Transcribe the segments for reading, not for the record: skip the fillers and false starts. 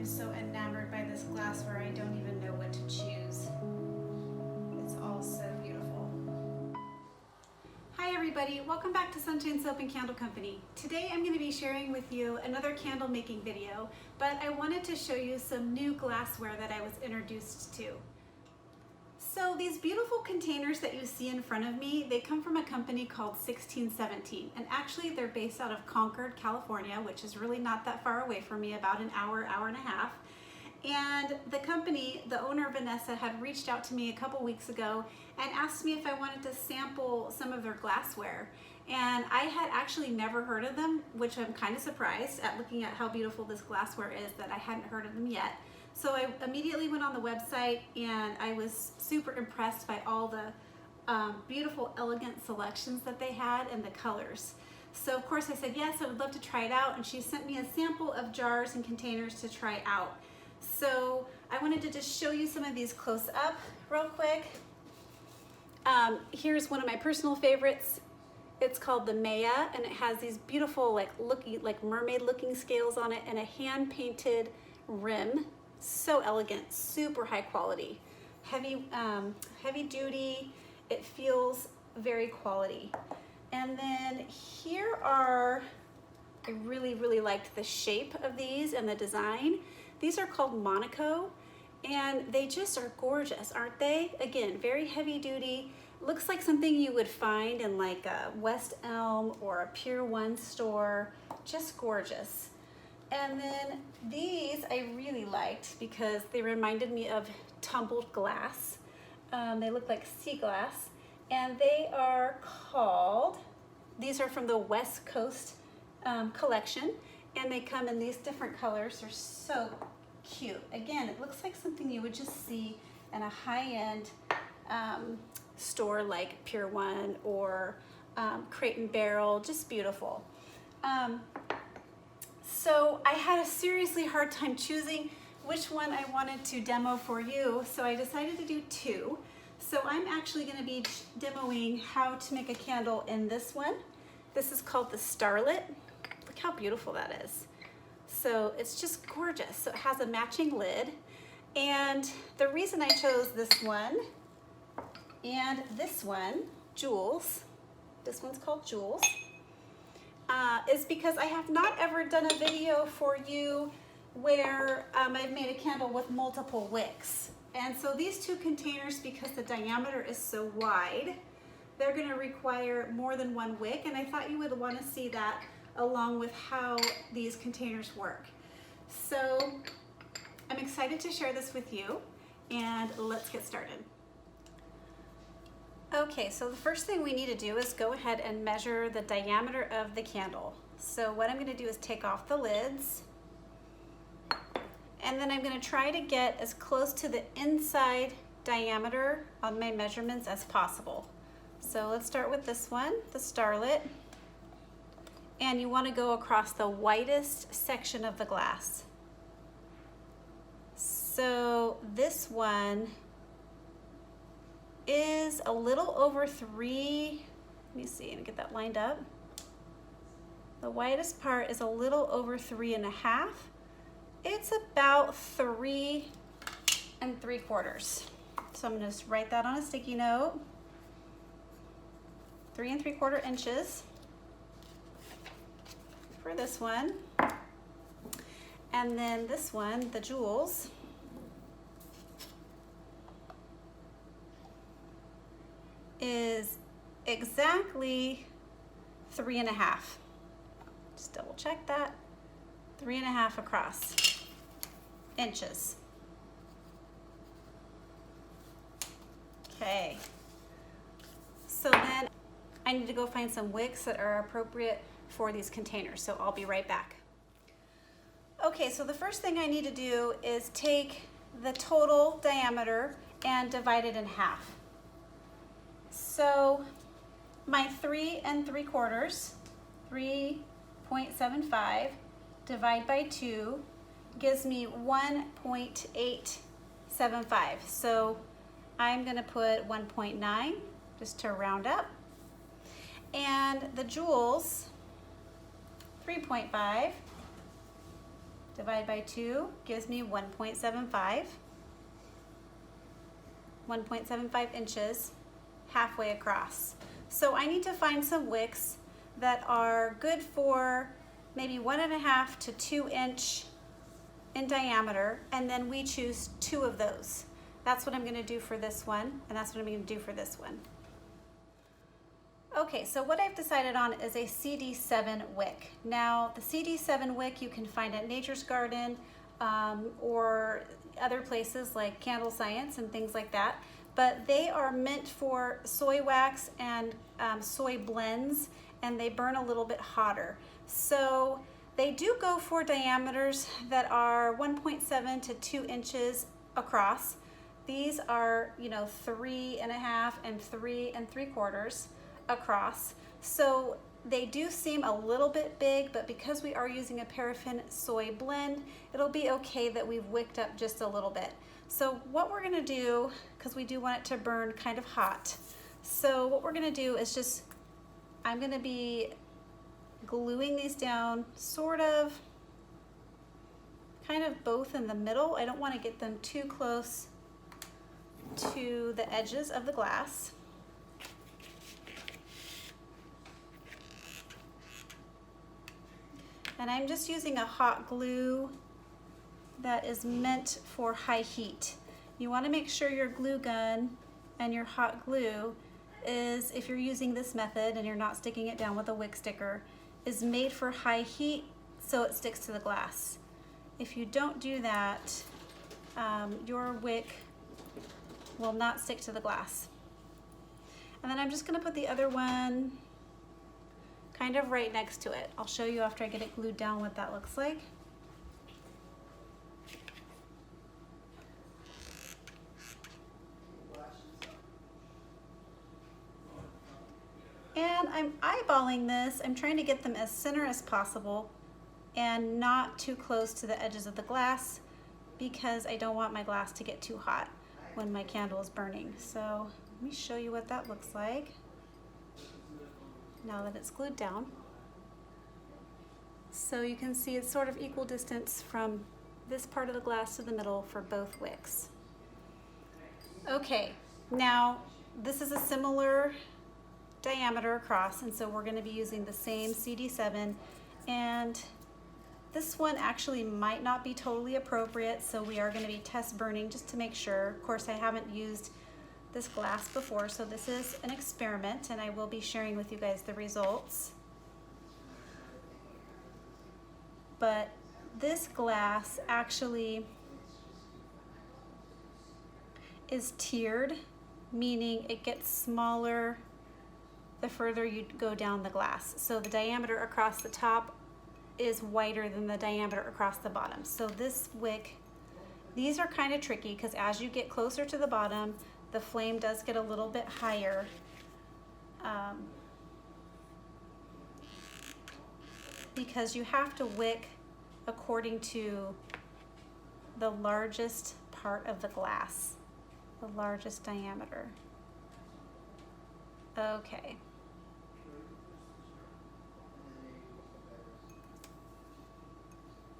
I'm so enamored by this glassware, I don't even know what to choose. It's all so beautiful. Hi everybody, welcome back to Sunshine Soap and Candle Company. Today I'm going to be sharing with you another candle making video, but I wanted to show you some new glassware that I was introduced to. So these beautiful containers that you see in front of me, they come from a company called 1617, and actually they're based out of Concord, California, which is really not that far away from me, about an hour, hour and a half. And the company, the owner Vanessa, had reached out to me a couple weeks ago and asked me if I wanted to sample some of their glassware. And I had actually never heard of them, which I'm kind of surprised at looking at how beautiful this glassware is that I hadn't heard of them yet. So I immediately went on the website and I was super impressed by all the beautiful, elegant selections that they had and the colors. So of course I said, yes, I would love to try it out. And she sent me a sample of jars and containers to try out. So I wanted to just show you some of these close up real quick. Here's one of my personal favorites. It's called the Maya, and it has these beautiful like mermaid looking scales on it and a hand painted rim. So elegant, super high quality, heavy duty. It feels very quality. And then here are, I really liked the shape of these and the design. These are called Monaco, and they just are gorgeous, aren't they? Again, very heavy duty. Looks like something you would find in like a West Elm or a Pier 1 store. Just gorgeous. And then these I really liked because they reminded me of tumbled glass. They look like sea glass, and they are called, these are from the West Coast collection, and they come in these different colors. They're so cute. Again, it looks like something you would just see in a high-end store like Pier 1 or Crate and Barrel. Just beautiful. So I had a seriously hard time choosing which one I wanted to demo for you, so I decided to do two. So I'm actually going to be demoing how to make a candle in this one. This is called the Starlit. Look how beautiful that is. So it's just gorgeous. So it has a matching lid, and the reason I chose this one and this one, Jules, this one's called Jules, is because I have not ever done a video for you where I've made a candle with multiple wicks. And so these two containers, because the diameter is so wide, they're going to require more than one wick, and I thought you would want to see that along with how these containers work. So I'm excited to share this with you, and let's get started. Okay, so the first thing we need to do is go ahead and measure the diameter of the candle. So what I'm going to do is take off the lids, and then I'm going to try to get as close to the inside diameter on my measurements as possible. So let's start with this one, the Starlit, and you want to go across the widest section of the glass. So this one is a little over 3, let me see, and get that lined up. The widest part is a little over 3.5. It's about 3 3/4. So I'm gonna just write that on a sticky note. 3 3/4 inches for this one. And then this one, the Jules, is exactly 3.5. Just double check that. 3.5 across inches. Okay. So then I need to go find some wicks that are appropriate for these containers. So I'll be right back. Okay, so the first thing I need to do is take the total diameter and divide it in half. So my 3 3/4, 3.75, divide by 2 gives me 1.875. So I'm going to put 1.9 just to round up. And the Jules, 3.5, Divide by 2 gives me 1.75. 1.75 inches halfway across. So I need to find some wicks that are good for maybe 1.5 to 2 inch in diameter, and then we choose 2 of those. That's what I'm going to do for this one, and that's what I'm going to do for this one. Okay, so what I've decided on is a CD7 wick. Now, the CD7 wick you can find at Nature's Garden or other places like Candle Science and things like that, but they are meant for soy wax and soy blends, and they burn a little bit hotter. So they do go for diameters that are 1.7 to 2 inches across. These are, 3.5 and 3 3/4 across. So they do seem a little bit big, but because we are using a paraffin soy blend, it'll be okay that we've wicked up just a little bit. So what we're gonna do, because we do want it to burn kind of hot, so what we're gonna do is I'm gonna be gluing these down kind of both in the middle. I don't want to get them too close to the edges of the glass. And I'm just using a hot glue that is meant for high heat. You want to make sure your glue gun and your hot glue is, if you're using this method and you're not sticking it down with a wick sticker, is made for high heat so it sticks to the glass. If you don't do that, your wick will not stick to the glass. And then I'm just going to put the other one kind of right next to it. I'll show you after I get it glued down what that looks like. And I'm eyeballing this. I'm trying to get them as center as possible and not too close to the edges of the glass, because I don't want my glass to get too hot when my candle is burning. So let me show you what that looks like now that it's glued down. So you can see it's sort of equal distance from this part of the glass to the middle for both wicks. Okay, now this is a similar diameter across, and so we're going to be using the same CD7, and this one actually might not be totally appropriate, so we are going to be test burning just to make sure. Of course, I haven't used this glass before, so this is an experiment, and I will be sharing with you guys the results. But this glass actually is tiered, meaning it gets smaller the further you go down the glass. So the diameter across the top is wider than the diameter across the bottom. So this wick, these are kind of tricky because as you get closer to the bottom, the flame does get a little bit higher. Because you have to wick according to the largest part of the glass, the largest diameter. Okay.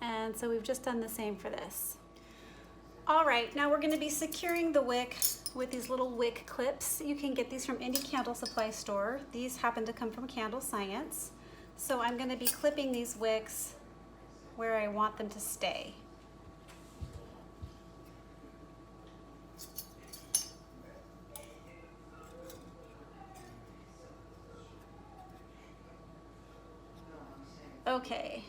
And so we've just done the same for this. All right, now we're going to be securing the wick with these little wick clips. You can get these from any candle supply store. These happen to come from Candle Science. So I'm going to be clipping these wicks where I want them to stay. Okay.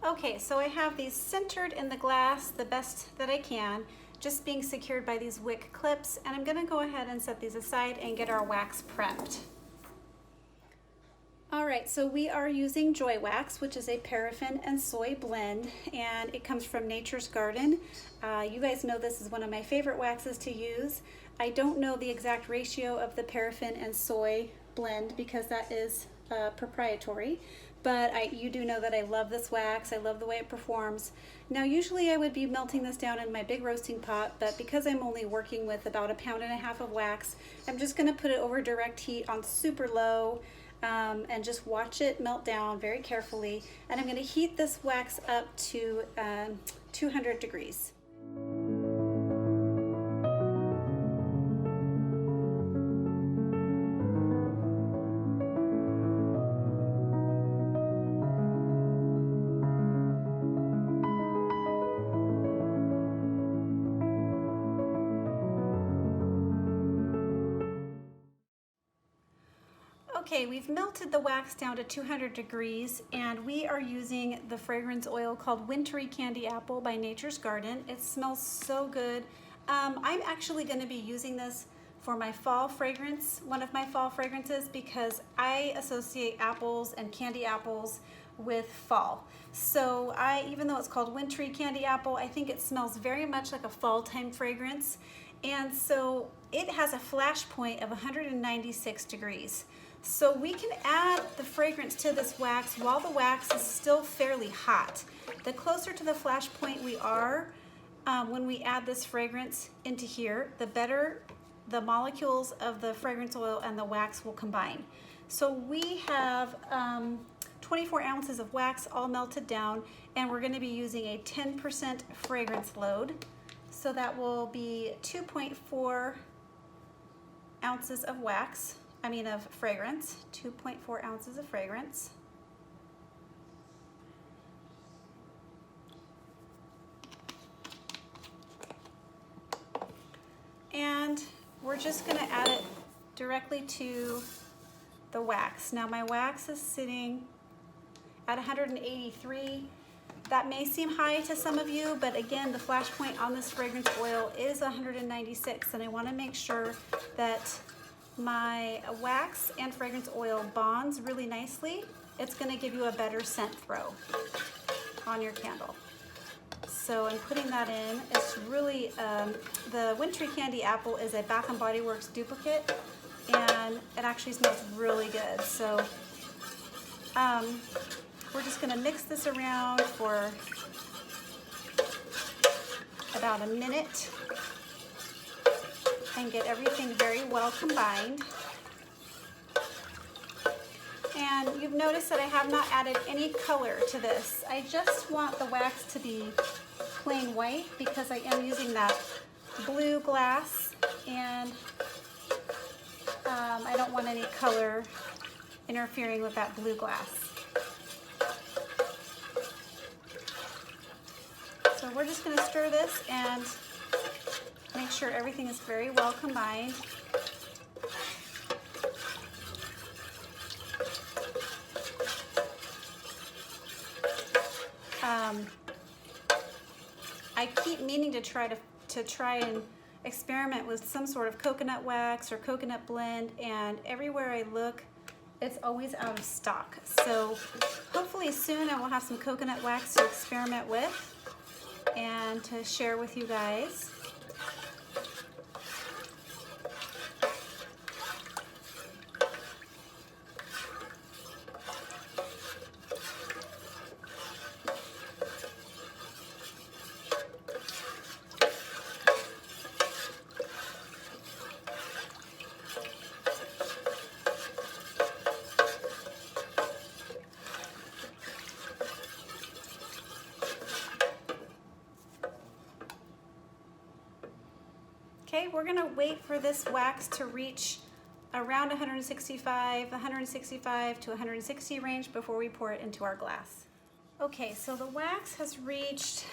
Okay, so I have these centered in the glass the best that I can, just being secured by these wick clips, and I'm going to go ahead and set these aside and get our wax prepped. All right, so we are using Joy Wax, which is a paraffin and soy blend, and it comes from Nature's Garden. You guys know this is one of my favorite waxes to use. I don't know the exact ratio of the paraffin and soy blend because that is proprietary, but you do know that I love this wax. I love the way it performs. Now, usually I would be melting this down in my big roasting pot, but because I'm only working with about 1.5 pounds of wax, I'm just gonna put it over direct heat on super low, and just watch it melt down very carefully. And I'm going to heat this wax up to 200 degrees. Okay, we've melted the wax down to 200 degrees, and we are using the fragrance oil called Wintry Candy Apple by Nature's Garden. It smells so good. I'm actually going to be using this for my fall fragrance, one of my fall fragrances, because I associate apples and candy apples with fall. So even though it's called Wintry Candy Apple, I think it smells very much like a fall time fragrance. And so it has a flash point of 196 degrees. So we can add the fragrance to this wax while the wax is still fairly hot. The closer to the flash point we are when we add this fragrance into here, the better the molecules of the fragrance oil and the wax will combine. So we have 24 ounces of wax all melted down, and we're going to be using a 10% fragrance load. So that will be 2.4 ounces of wax. Of fragrance, 2.4 ounces of fragrance. And we're just going to add it directly to the wax. Now my wax is sitting at 183. That may seem high to some of you, but again, the flash point on this fragrance oil is 196, and I want to make sure that my wax and fragrance oil bonds really nicely. It's going to give you a better scent throw on your candle. So I'm putting that in. It's really, the Wintry Candy Apple is a Bath & Body Works duplicate, and it actually smells really good. So we're just going to mix this around for about a minute and get everything very well combined. And you've noticed that I have not added any color to this. I just want the wax to be plain white because I am using that blue glass, and I don't want any color interfering with that blue glass. So we're just going to stir this and make sure everything is very well combined. I keep meaning to try and experiment with some sort of coconut wax or coconut blend, and everywhere I look, it's always out of stock. So hopefully soon I will have some coconut wax to experiment with and to share with you guys. Okay, we're gonna wait for this wax to reach around 165 to 160 range before we pour it into our glass. Okay, so the wax has reached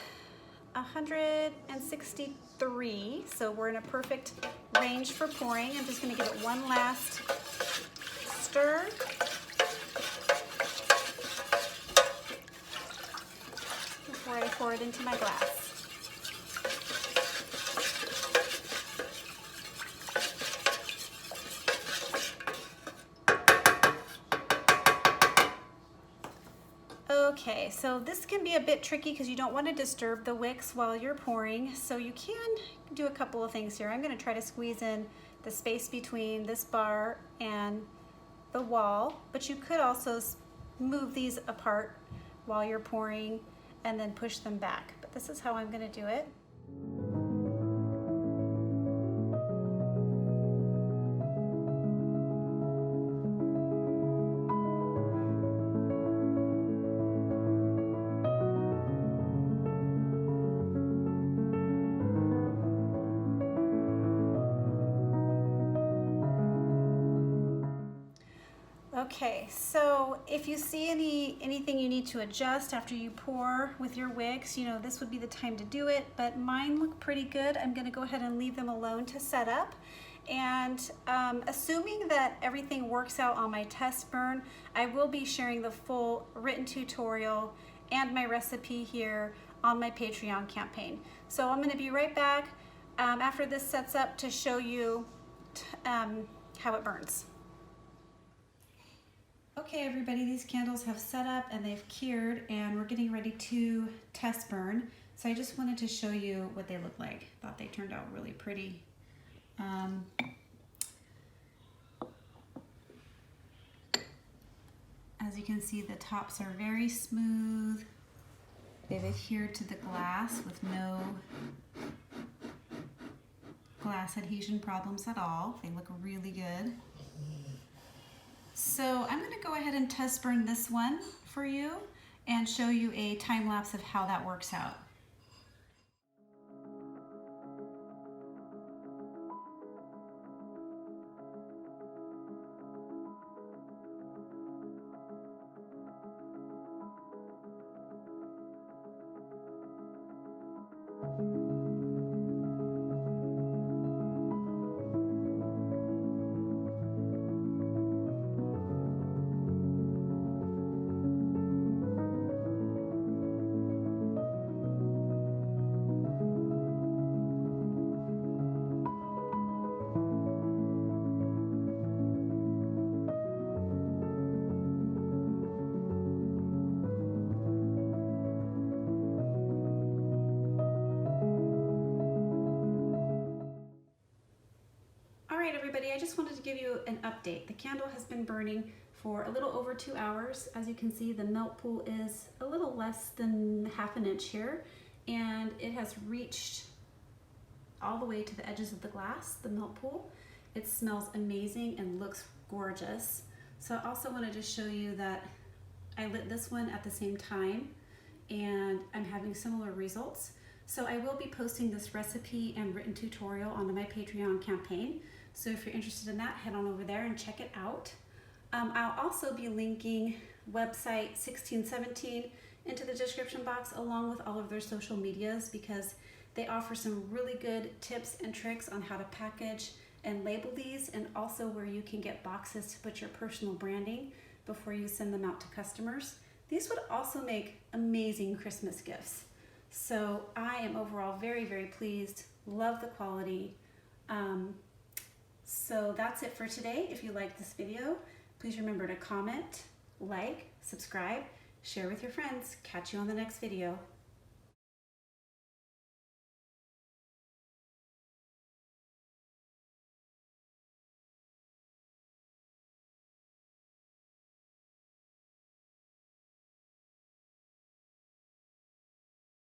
163, so we're in a perfect range for pouring. I'm just gonna give it one last stir. Before I pour it into my glass. Okay, so this can be a bit tricky because you don't want to disturb the wicks while you're pouring. So you can do a couple of things here. I'm going to try to squeeze in the space between this bar and the wall, but you could also move these apart while you're pouring and then push them back. But this is how I'm going to do it. Okay, so if you see anything you need to adjust after you pour with your wicks, you know, this would be the time to do it, but mine look pretty good. I'm gonna go ahead and leave them alone to set up. And assuming that everything works out on my test burn, I will be sharing the full written tutorial and my recipe here on my Patreon campaign. So I'm gonna be right back after this sets up to show you how it burns. Okay everybody, these candles have set up and they've cured and we're getting ready to test burn. So I just wanted to show you what they look like. Thought they turned out really pretty. As you can see, the tops are very smooth. They've adhered to the glass with no glass adhesion problems at all. They look really good. So I'm going to go ahead and test burn this one for you and show you a time lapse of how that works out. Everybody, I just wanted to give you an update. The candle has been burning for a little over 2 hours. As you can see, the melt pool is a little less than ½ an inch here, and it has reached all the way to the edges of the glass, the melt pool. It smells amazing and looks gorgeous. So I also wanted to show you that I lit this one at the same time and I'm having similar results. So I will be posting this recipe and written tutorial onto my Patreon campaign. So if you're interested in that, head on over there and check it out. I'll also be linking website 1617 into the description box along with all of their social medias because they offer some really good tips and tricks on how to package and label these, and also where you can get boxes to put your personal branding before you send them out to customers. These would also make amazing Christmas gifts. So I am overall very, very pleased, love the quality. So that's it for today. If you liked this video, please remember to comment, like, subscribe, share with your friends. Catch you on the next video.